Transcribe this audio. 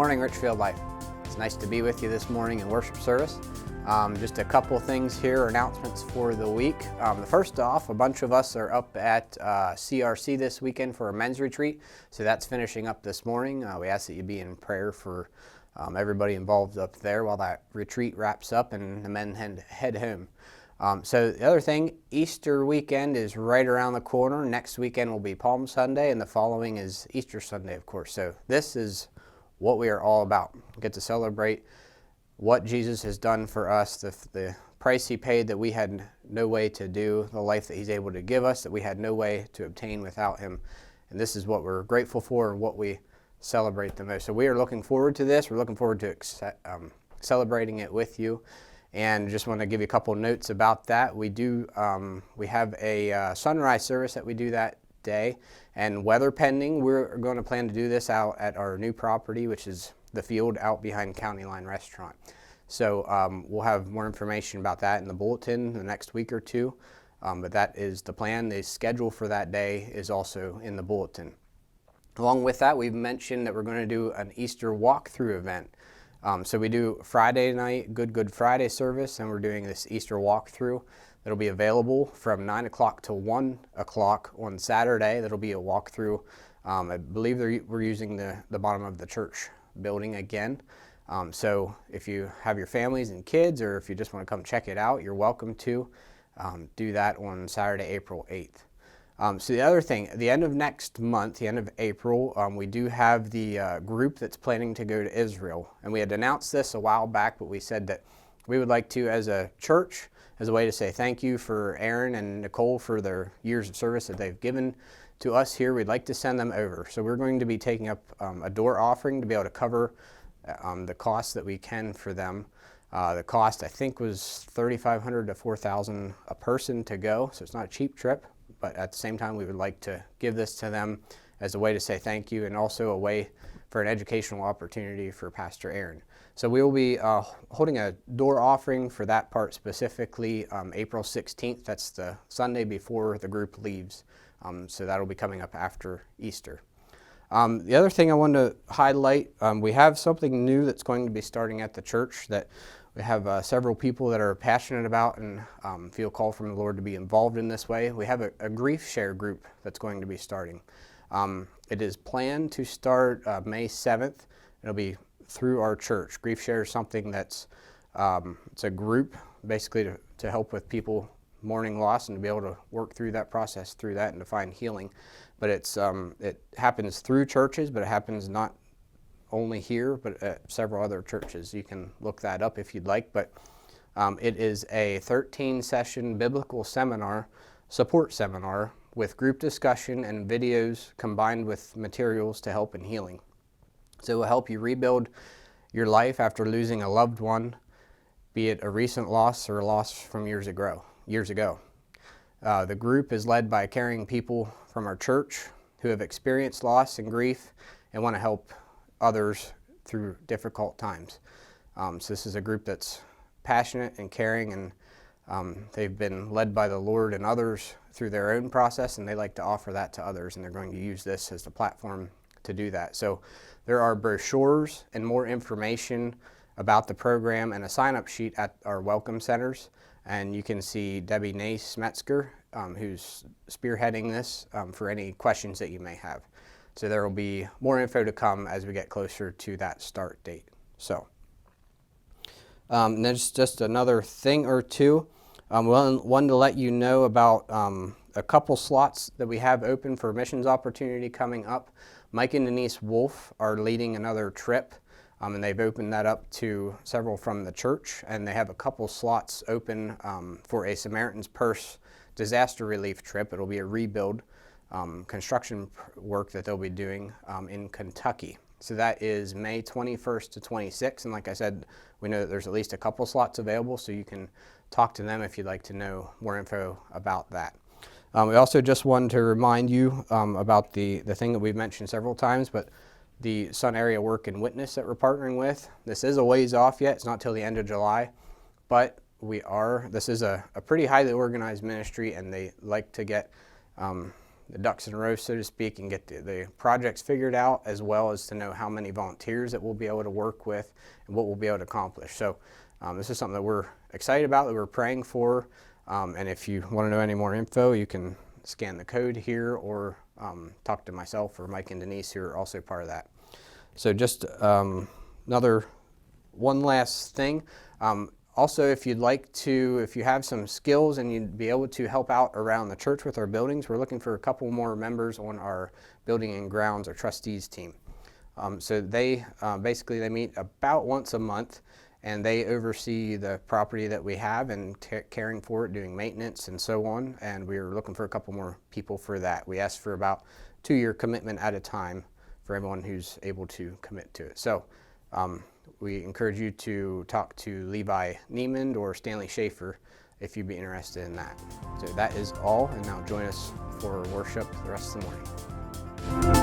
morning, Richfield Life. It's nice to be with you this morning in worship service. Just a couple things here, announcements for the week. First off, a bunch of us are up at CRC this weekend for a men's retreat, so that's finishing up this morning. We ask that you be in prayer for everybody involved up there while that retreat wraps up and the men head home. So the other thing, Easter weekend is right around the corner. Next weekend will be Palm Sunday, and the following is Easter Sunday, of course. So this is what we are all about. We get to celebrate what Jesus has done for us, the price he paid that we had no way to do, the life that he's able to give us that we had no way to obtain without him. And this is what we're grateful for and what we celebrate the most. So we are looking forward to this. We're looking forward to celebrating it with you. And just want to give you a couple notes about that. We have a sunrise service that we do that day, and weather pending, we're going to plan to do this out at our new property, which is the field out behind County Line Restaurant. So we'll have more information about that in the bulletin the next week or two, but that is the plan. The schedule for that day is also in the bulletin. Along with that, we've mentioned that we're going to do an Easter walkthrough event. So we do Friday night, Good Friday service, and we're doing this Easter walkthrough. That'll be available from 9 o'clock to 1 o'clock on Saturday. That'll be a walkthrough. I believe we're using the bottom of the church building again. So if you have your families and kids, or if you just want to come check it out, you're welcome to do that on Saturday, April 8th. So the other thing, at the end of next month, the end of April, we do have the group that's planning to go to Israel. And we had announced this a while back, but we said that we would like to, as a church, as a way to say thank you for Aaron and Nicole for their years of service that they've given to us here, we'd like to send them over. So we're going to be taking up a door offering to be able to cover the cost that we can for them. The cost, I think, was $3,500 to $4,000 a person to go, so it's not a cheap trip. But at the same time, we would like to give this to them as a way to say thank you, and also a way for an educational opportunity for Pastor Aaron. So we will be holding a door offering for that part specifically April 16th. That's the Sunday before the group leaves. So that'll be coming up after Easter. The other thing I wanted to highlight, we have something new that's going to be starting at the church that we have several people that are passionate about and feel called from the Lord to be involved in this way. We have a grief share group that's going to be starting. It is planned to start May 7th. It'll be through our church. Grief share is something that's it's a group basically to help with people mourning loss and to be able to work through that process through that and to find healing. But it happens through churches, but it happens not only here, but at several other churches. You can look that up if you'd like, but it is a 13-session biblical seminar, support seminar, with group discussion and videos combined with materials to help in healing. So it will help you rebuild your life after losing a loved one, be it a recent loss or a loss from years ago. The group is led by caring people from our church who have experienced loss and grief and want to help others through difficult times. So this is a group that's passionate and caring, and they've been led by the Lord and others through their own process, and they like to offer that to others, and they're going to use this as the platform to do that. So there are brochures and more information about the program and a sign-up sheet at our welcome centers, and you can see Debbie Nace-Metzger, who's spearheading this, for any questions that you may have. So there will be more info to come as we get closer to that start date. So there's just another thing or two. One to let you know about a couple slots that we have open for missions opportunity coming up. Mike and Denise Wolf are leading another trip, and they've opened that up to several from the church, and they have a couple slots open for a Samaritan's Purse disaster relief trip. It'll be a rebuild construction work that they'll be doing in Kentucky. So that is May 21st to 26th, and like I said, we know that there's at least a couple slots available, so you can talk to them if you'd like to know more info about that. We also just wanted to remind you about the thing that we've mentioned several times, but the Sun Area Work and Witness that we're partnering with. This is a ways off yet. It's not till the end of July, but this is a pretty highly organized ministry, and they like to get the ducks in a row, so to speak, and get the projects figured out, as well as to know how many volunteers that we'll be able to work with and what we'll be able to accomplish. So this is something that we're excited about, that we're praying for. And if you want to know any more info, you can scan the code here, or talk to myself or Mike and Denise, who are also part of that. So just one last thing. Also, if you'd like to, if you have some skills and you'd be able to help out around the church with our buildings, we're looking for a couple more members on our building and grounds or trustees team. So they basically they meet about once a month, and they oversee the property that we have and caring for it, doing maintenance and so on. And we're looking for a couple more people for that. We ask for about 2-year commitment at a time for everyone who's able to commit to it. So we encourage you to talk to Levi Niemand or Stanley Schaefer if you'd be interested in that. So that is all, and now join us for worship the rest of the morning.